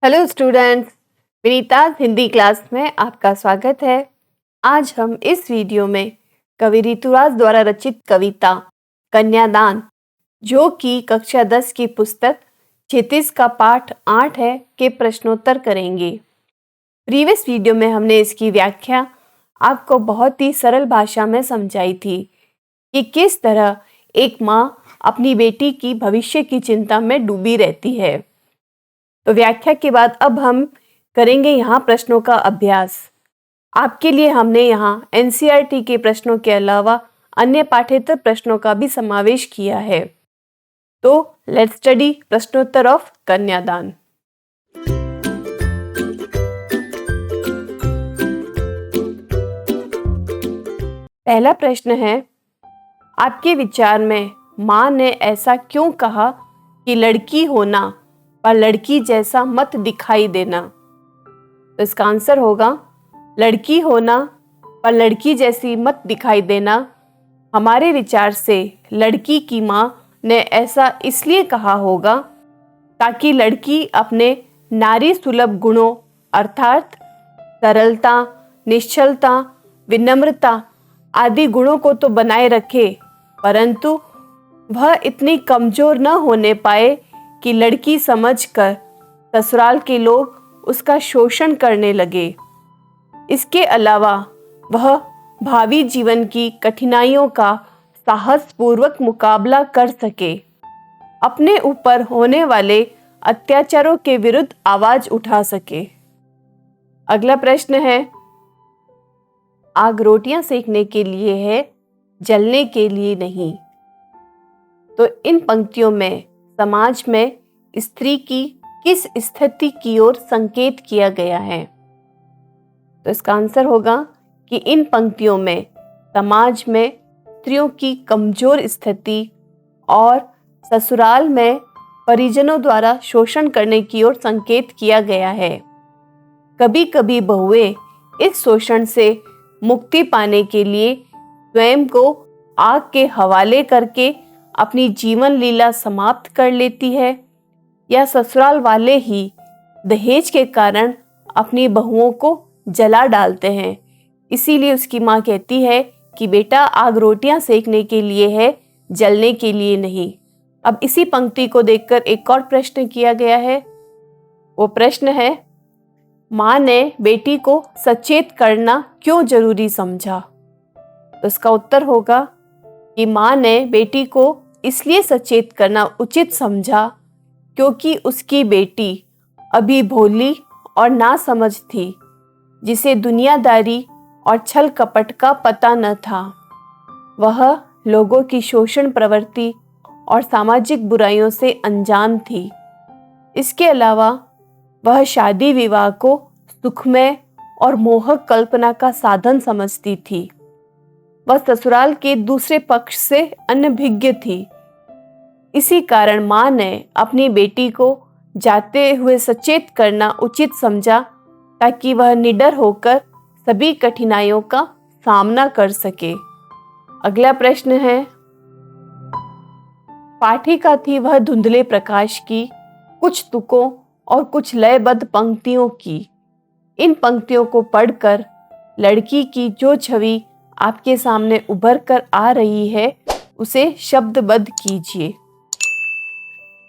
Hello students, Vinita's Hindi class में आपका स्वागत है। आज हम इस वीडियो में कवि ऋतुराज द्वारा रचित कविता कन्यादान, जो कि कक्षा 10 की पुस्तक क्षितिज का पाठ 8 है, के प्रश्नोत्तर करेंगे। प्रीवियस वीडियो में हमने इसकी व्याख्या आपको बहुत ही सरल भाषा में समझाई थी कि किस तरह एक माँ अपनी बेटी की भविष्य की चिंता में डूबी रहती है। तो व्याख्या के बाद अब हम करेंगे यहाँ प्रश्नों का अभ्यास। आपके लिए हमने यहाँ एनसीईआरटी के प्रश्नों के अलावा अन्य पाठ्येतर प्रश्नों का भी समावेश किया है। तो लेट्स स्टडी प्रश्नोत्तर ऑफ कन्यादान। पहला प्रश्न है, आपके विचार में माँ ने ऐसा क्यों कहा कि लड़की होना पर लड़की जैसा मत दिखाई देना? तो इसका आंसर होगा, लड़की होना पर लड़की जैसी मत दिखाई देना। हमारे विचार से लड़की की माँ ने ऐसा इसलिए कहा होगा ताकि लड़की अपने नारी सुलभ गुणों अर्थात सरलता, निश्चलता, विनम्रता आदि गुणों को तो बनाए रखे, परंतु वह इतनी कमजोर न होने पाए कि लड़की समझकर ससुराल के लोग उसका शोषण करने लगे। इसके अलावा वह भावी जीवन की कठिनाइयों का साहसपूर्वक मुकाबला कर सके, अपने ऊपर होने वाले अत्याचारों के विरुद्ध आवाज उठा सके। अगला प्रश्न है, आग रोटियां सेकने के लिए है, जलने के लिए नहीं। तो इन पंक्तियों में समाज में स्त्री की किस स्थिति की ओर संकेत किया गया है? तो इसका आंसर होगा कि इन पंक्तियों में समाज में स्त्रियों की कमजोर स्थिति और ससुराल में परिजनों द्वारा शोषण करने की ओर संकेत किया गया है। कभी कभी बहुएं इस शोषण से मुक्ति पाने के लिए स्वयं को आग के हवाले करके अपनी जीवन लीला समाप्त कर लेती है, या ससुराल वाले ही दहेज के कारण अपनी बहुओं को जला डालते हैं। इसीलिए उसकी माँ कहती है कि बेटा आग रोटियां सेकने के लिए है, जलने के लिए नहीं। अब इसी पंक्ति को देखकर एक और प्रश्न किया गया है। वो प्रश्न है, माँ ने बेटी को सचेत करना क्यों जरूरी समझा? तो इसका उत्तर होगा कि माँ ने बेटी को इसलिए सचेत करना उचित समझा क्योंकि उसकी बेटी अभी भोली और नासमझ थी, जिसे दुनियादारी और छल कपट का पता न था। वह लोगों की शोषण प्रवृत्ति और सामाजिक बुराइयों से अनजान थी। इसके अलावा वह शादी विवाह को सुखमय और मोहक कल्पना का साधन समझती थी। वह ससुराल के दूसरे पक्ष से अनभिज्ञ थी। इसी कारण माँ ने अपनी बेटी को जाते हुए सचेत करना उचित समझा ताकि वह निडर होकर सभी कठिनाइयों का सामना कर सके। अगला प्रश्न है, पाठिका थी वह धुंधले प्रकाश की, कुछ तुकों और कुछ लयबद्ध पंक्तियों की। इन पंक्तियों को पढ़कर लड़की की जो छवि आपके सामने उभर कर आ रही है उसे शब्दबद्ध कीजिए।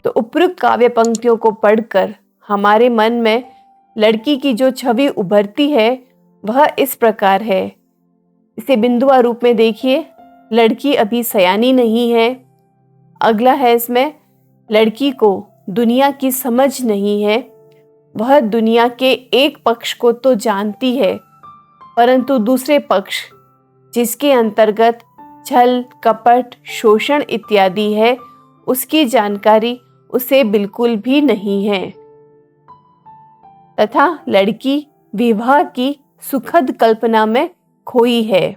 तो उपयुक्त काव्य पंक्तियों को पढ़कर हमारे मन में लड़की की जो छवि उभरती है वह इस प्रकार है। इसे बिंदुवार रूप में देखिए। लड़की अभी सयानी नहीं है। अगला है इसमें, लड़की को दुनिया की समझ नहीं है। वह दुनिया के एक पक्ष को तो जानती है, परंतु दूसरे पक्ष जिसके अंतर्गत छल कपट शोषण इत्यादि है उसकी जानकारी उसे बिल्कुल भी नहीं है। तथा लड़की विवाह की सुखद कल्पना में खोई है।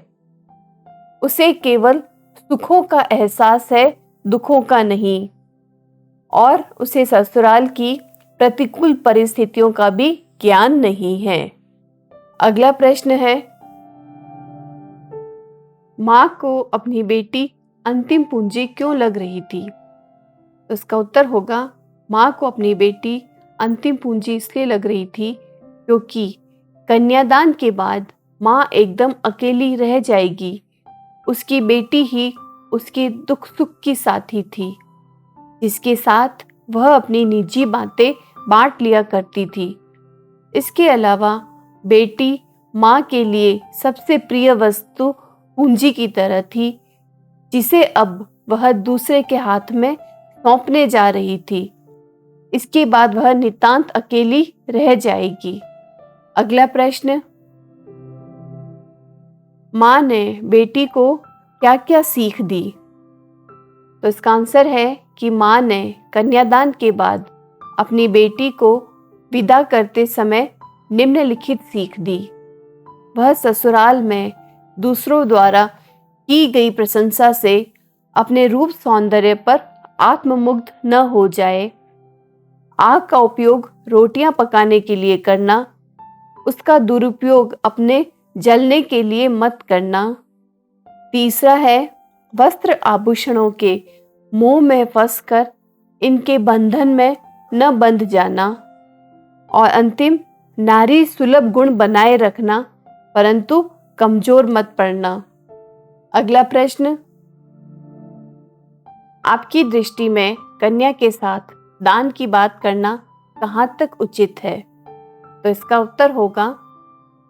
उसे केवल सुखों का एहसास है, दुखों का नहीं, और उसे ससुराल की प्रतिकूल परिस्थितियों का भी ज्ञान नहीं है। अगला प्रश्न है, माँ को अपनी बेटी अंतिम पूंजी क्यों लग रही थी? तो इसका उत्तर होगा, माँ को अपनी बेटी अंतिम पूंजी इसलिए लग रही थी क्योंकि कन्यादान के बाद माँ एकदम अकेली रह जाएगी। उसकी बेटी ही उसके दुख सुख की साथी थी, जिसके साथ वह अपनी निजी बातें बांट लिया करती थी। इसके अलावा बेटी माँ के लिए सबसे प्रिय वस्तु पूंजी की तरह थी, जिसे अब वह दूसरे के हाथ में सौंपने जा रही थी। इसके बाद वह नितांत अकेली रह जाएगी। अगला प्रश्न, माँ ने बेटी को क्या क्या सीख दी? तो इसका आंसर है कि माँ ने कन्यादान के बाद अपनी बेटी को विदा करते समय निम्नलिखित सीख दी। वह ससुराल में दूसरों द्वारा की गई प्रशंसा से अपने रूप सौंदर्य पर आत्ममुग्ध न हो जाए। आग का उपयोग रोटियां पकाने के लिए करना, उसका दुरुपयोग अपने जलने के लिए मत करना। तीसरा है वस्त्र आभूषणों के मोह में फंसकर इनके बंधन में न बंध जाना। और अंतिम, नारी सुलभ गुण बनाए रखना, परंतु कमजोर मत पड़ना। अगला प्रश्न, आपकी दृष्टि में कन्या के साथ दान की बात करना कहाँ तक उचित है? तो इसका उत्तर होगा,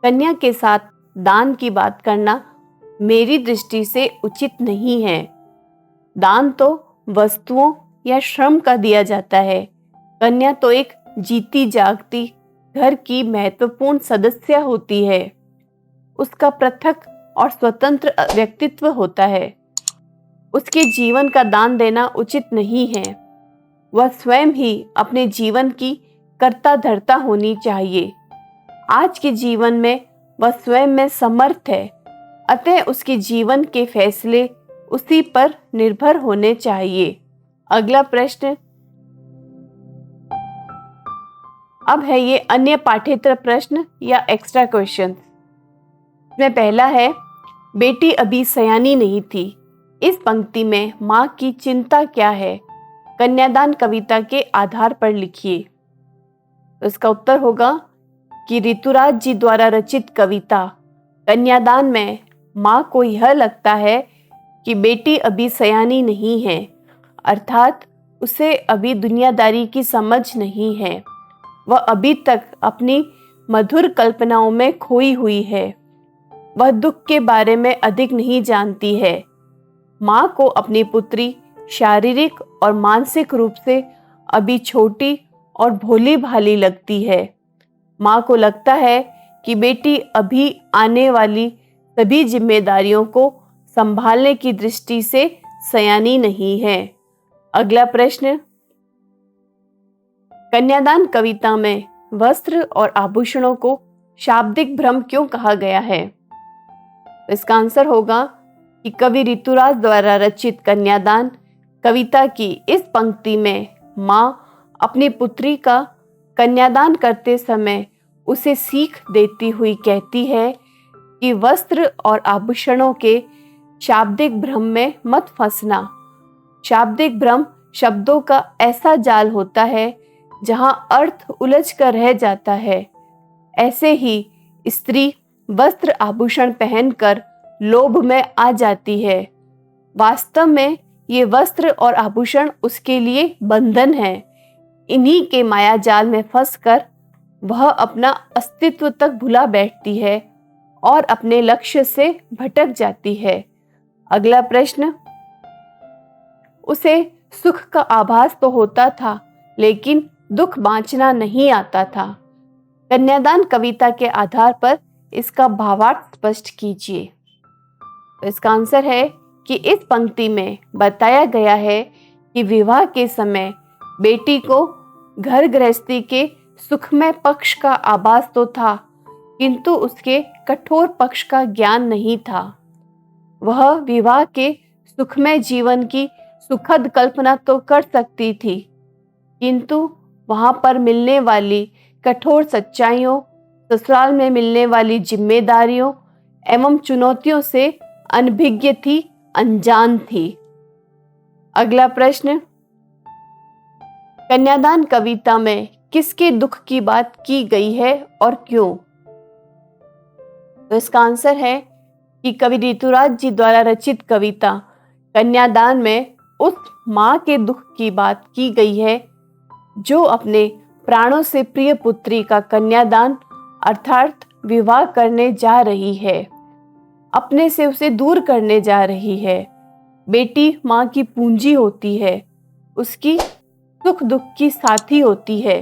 कन्या के साथ दान की बात करना मेरी दृष्टि से उचित नहीं है। दान तो वस्तुओं या श्रम का दिया जाता है। कन्या तो एक जीती जागती घर की महत्वपूर्ण सदस्य होती है। उसका पृथक और स्वतंत्र व्यक्तित्व होता है। उसके जीवन का दान देना उचित नहीं है। वह स्वयं ही अपने जीवन की कर्ता धर्ता होनी चाहिए। आज के जीवन में वह स्वयं में समर्थ है, अतः उसके जीवन के फैसले उसी पर निर्भर होने चाहिए। अगला प्रश्न, अब है ये अन्य पाठ्येतर प्रश्न या एक्स्ट्रा क्वेश्चन। इसमें पहला है, बेटी अभी सयानी नहीं थी। इस पंक्ति में माँ की चिंता क्या है? कन्यादान कविता के आधार पर लिखिए। तो इसका उत्तर होगा कि ऋतुराज जी द्वारा रचित कविता कन्यादान में माँ को यह लगता है कि बेटी अभी सयानी नहीं है, अर्थात उसे अभी दुनियादारी की समझ नहीं है। वह अभी तक अपनी मधुर कल्पनाओं में खोई हुई है। वह दुख के बारे में अधिक नहीं जानती है। माँ को अपनी पुत्री शारीरिक और मानसिक रूप से अभी छोटी और भोली भाली लगती है। माँ को लगता है कि बेटी अभी आने वाली सभी जिम्मेदारियों को संभालने की दृष्टि से सयानी नहीं है। अगला प्रश्न, कन्यादान कविता में वस्त्र और आभूषणों को शाब्दिक भ्रम क्यों कहा गया है? इसका आंसर होगा कि कवि ऋतुराज द्वारा रचित कन्यादान कविता की इस पंक्ति में माँ अपनी पुत्री का कन्यादान करते समय उसे सीख देती हुई कहती है कि वस्त्र और आभूषणों के शाब्दिक भ्रम में मत फंसना। शाब्दिक भ्रम शब्दों का ऐसा जाल होता है जहां अर्थ उलझ कर रह जाता है। ऐसे ही स्त्री वस्त्र आभूषण पहनकर लोभ में आ जाती है। वास्तव में ये वस्त्र और आभूषण उसके लिए बंधन है। इन्हीं के माया जाल में फंसकर वह अपना अस्तित्व तक भुला बैठती है और अपने लक्ष्य से भटक जाती है। अगला प्रश्न, उसे सुख का आभास तो होता था, लेकिन दुख बांचना नहीं आता था। कन्यादान कविता के आधार पर इसका भावार्थ स्पष्ट कीजिए। तो इसका आंसर है कि इस पंक्ति में बताया गया है कि विवाह के समय बेटी को घर गृहस्थी के सुखमय पक्ष का आभास तो था, किंतु उसके कठोर पक्ष का ज्ञान नहीं था। वह विवाह के सुखमय जीवन की सुखद कल्पना तो कर सकती थी, किंतु वहां पर मिलने वाली कठोर सच्चाइयों, ससुराल में मिलने वाली जिम्मेदारियों एवं चुनौतियों से अनभिज्ञ थी, अनजान थी। अगला प्रश्न, कन्यादान कविता में किसके दुख की बात की गई है और क्यों? तो इसका आंसर है कि कवि ऋतुराज जी द्वारा रचित कविता कन्यादान में उस माँ के दुख की बात की गई है जो अपने प्राणों से प्रिय पुत्री का कन्यादान अर्थात विवाह करने जा रही है, अपने से उसे दूर करने जा रही है। बेटी माँ की पूंजी होती है, उसकी सुख दुख की साथी होती है।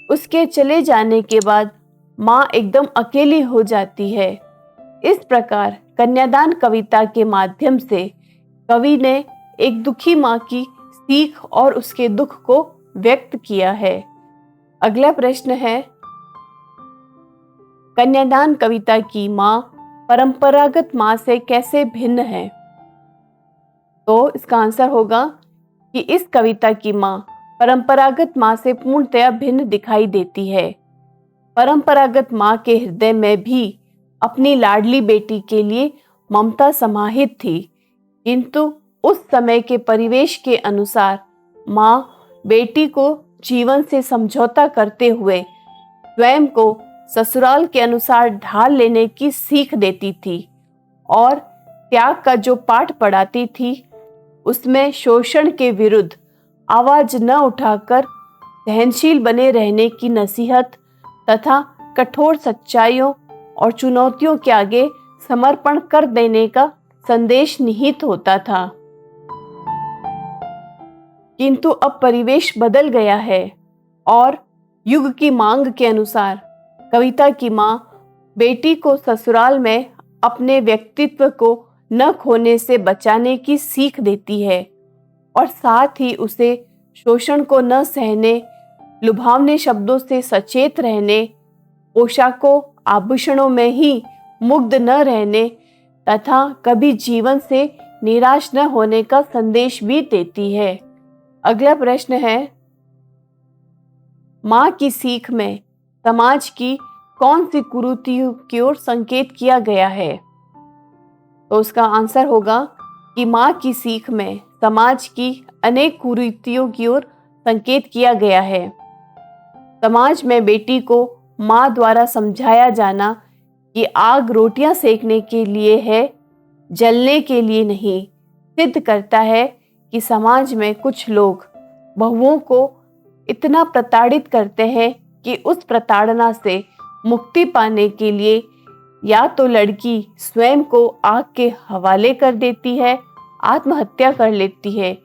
उसके चले जाने के बाद माँ एकदम अकेली हो जाती है। इस प्रकार कन्यादान कविता के माध्यम से कवि ने एक दुखी माँ की सीख और उसके दुख को व्यक्त किया है। अगला प्रश्न है, कन्यादान कविता की माँ परंपरागत माँ से कैसे भिन्न है? तो इसका आंसर होगा कि इस कविता की माँ परंपरागत माँ से पूर्णतया भिन्न दिखाई देती है। परंपरागत माँ के हृदय में भी अपनी लाडली बेटी के लिए ममता समाहित थी, किंतु उस समय के परिवेश के अनुसार माँ बेटी को जीवन से समझौता करते हुए स्वयं को ससुराल के अनुसार ढाल लेने की सीख देती थी और त्याग का जो पाठ पढ़ाती थी उसमें शोषण के विरुद्ध आवाज न उठाकर सहनशील बने रहने की नसीहत तथा कठोर सच्चाइयों और चुनौतियों के आगे समर्पण कर देने का संदेश निहित होता था। किंतु अब परिवेश बदल गया है और युग की मांग के अनुसार कविता की माँ बेटी को ससुराल में अपने व्यक्तित्व को न खोने से बचाने की सीख देती है और साथ ही उसे शोषण को न सहने, लुभावने शब्दों से सचेत रहने, पोशाकों आभूषणों में ही मुग्ध न रहने तथा कभी जीवन से निराश न होने का संदेश भी देती है। अगला प्रश्न है, माँ की सीख में समाज की कौन सी कुरीतियों की ओर संकेत किया गया है? तो उसका आंसर होगा कि माँ की सीख में समाज की अनेक कुरीतियों की ओर संकेत किया गया है। समाज में बेटी को माँ द्वारा समझाया जाना कि आग रोटियां सेकने के लिए है, जलने के लिए नहीं, सिद्ध करता है कि समाज में कुछ लोग बहुओं को इतना प्रताड़ित करते हैं कि उस प्रताड़ना से मुक्ति पाने के लिए या तो लड़की स्वयं को आग के हवाले कर देती है, आत्महत्या कर लेती है,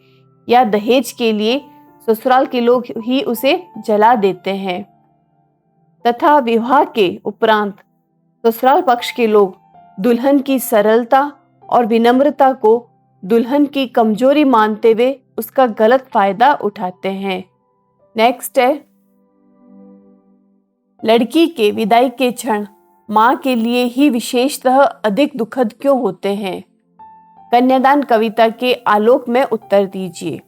या दहेज के लिए ससुराल के लोग ही उसे जला देते हैं तथा विवाह के उपरांत ससुराल पक्ष के लोग दुल्हन की सरलता और विनम्रता को दुल्हन की कमजोरी मानते हुए उसका गलत फायदा उठाते हैं। नेक्स्ट है, लड़की के विदाई के क्षण माँ के लिए ही विशेषतः अधिक दुखद क्यों होते हैं? कन्यादान कविता के आलोक में उत्तर दीजिए।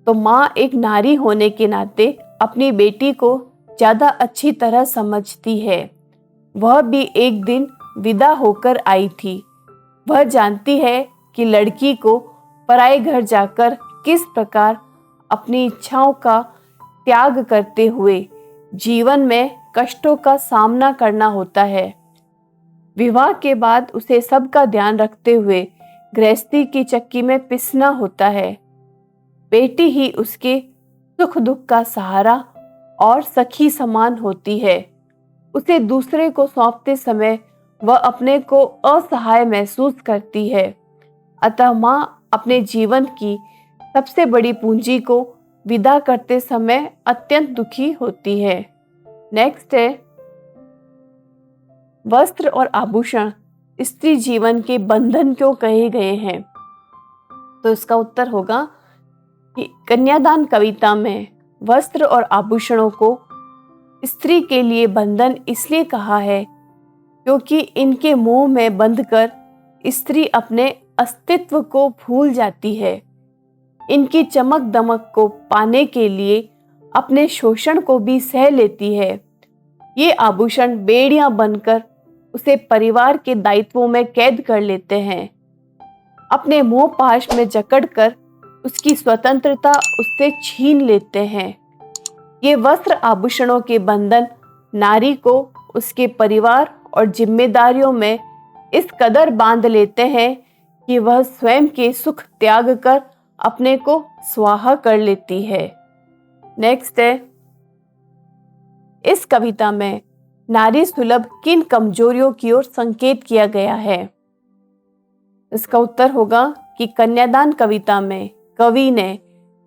तो माँ एक नारी होने के नाते अपनी बेटी को ज्यादा अच्छी तरह समझती है। वह भी एक दिन विदा होकर आई थी। वह जानती है कि लड़की को पराए घर जाकर किस प्रकार अपनी इच्छाओं का त्याग करते हुए जीवन में कष्टों का सामना करना होता है। विवाह के बाद उसे सबका ध्यान रखते हुए गृहस्थी की चक्की में पिसना होता है। बेटी ही उसके सुख दुख का सहारा और सखी समान होती है। उसे दूसरे को सौंपते समय वह अपने को असहाय महसूस करती है। अतः माँ अपने जीवन की सबसे बड़ी पूंजी को विदा करते समय अत्यंत दुखी होती है। नेक्स्ट है, वस्त्र और आभूषण स्त्री जीवन के बंधन क्यों कहे गए हैं? तो इसका उत्तर होगा कि कन्यादान कविता में वस्त्र और आभूषणों को स्त्री के लिए बंधन इसलिए कहा है क्योंकि इनके मोह में बंधकर स्त्री अपने अस्तित्व को भूल जाती है। इनकी चमक दमक को पाने के लिए अपने शोषण को भी सह लेती है। ये आभूषण बेड़ियां बनकर उसे परिवार के दायित्वों में कैद कर लेते हैं। अपने मोह पाश में जकड़कर उसकी स्वतंत्रता उससे छीन लेते हैं। ये वस्त्र आभूषणों के बंधन नारी को उसके परिवार और जिम्मेदारियों में इस कदर बांध लेते हैं कि वह स्वयं के सुख त्याग कर अपने को स्वाहा कर लेती है। नेक्स्ट है, इस कविता में नारी सुलभ किन कमजोरियों की ओर संकेत किया गया है? इसका उत्तर होगा कि कन्यादान कविता में कवि ने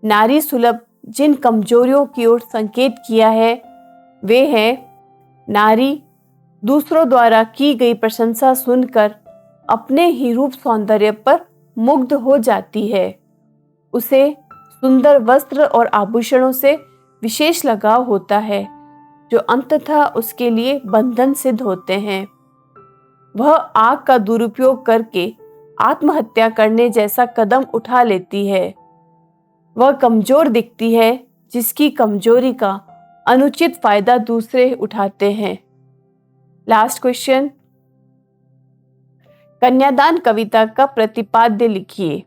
नारी सुलभ जिन कमजोरियों की ओर संकेत किया है वे हैं, नारी दूसरों द्वारा की गई प्रशंसा सुनकर अपने ही रूप सौंदर्य पर मुग्ध हो जाती है। उसे सुंदर वस्त्र और आभूषणों से विशेष लगाव होता है जो अंततः उसके लिए बंधन सिद्ध होते हैं। वह आग का दुरुपयोग करके आत्महत्या करने जैसा कदम उठा लेती है। वह कमजोर दिखती है जिसकी कमजोरी का अनुचित फायदा दूसरे उठाते हैं। लास्ट क्वेश्चन, कन्यादान कविता का प्रतिपाद्य लिखिए।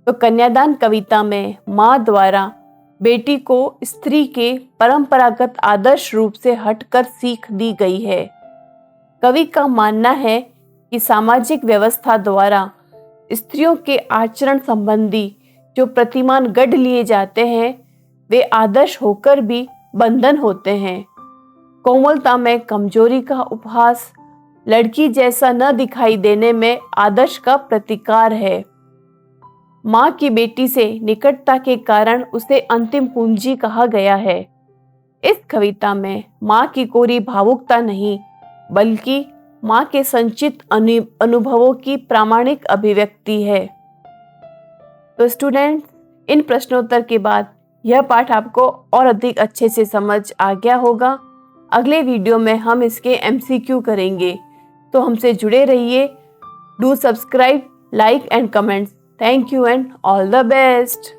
तो कन्यादान कविता में माँ द्वारा बेटी को स्त्री के परंपरागत आदर्श रूप से हटकर सीख दी गई है। कवि का मानना है कि सामाजिक व्यवस्था द्वारा स्त्रियों के आचरण संबंधी जो प्रतिमान गढ़ लिए जाते हैं वे आदर्श होकर भी बंधन होते हैं। कोमलता में कमजोरी का उपहास, लड़की जैसा न दिखाई देने में आदर्श का प्रतिकार है। माँ की बेटी से निकटता के कारण उसे अंतिम पूंजी कहा गया है। इस कविता में माँ की कोरी भावुकता नहीं बल्कि माँ के संचित अनुभवों की प्रामाणिक अभिव्यक्ति है। तो स्टूडेंट्स, इन प्रश्नोत्तर के बाद यह पाठ आपको और अधिक अच्छे से समझ आ गया होगा। अगले वीडियो में हम इसके MCQ करेंगे, तो हमसे जुड़े रहिए। Do subscribe, like and comments. Thank you and all the best.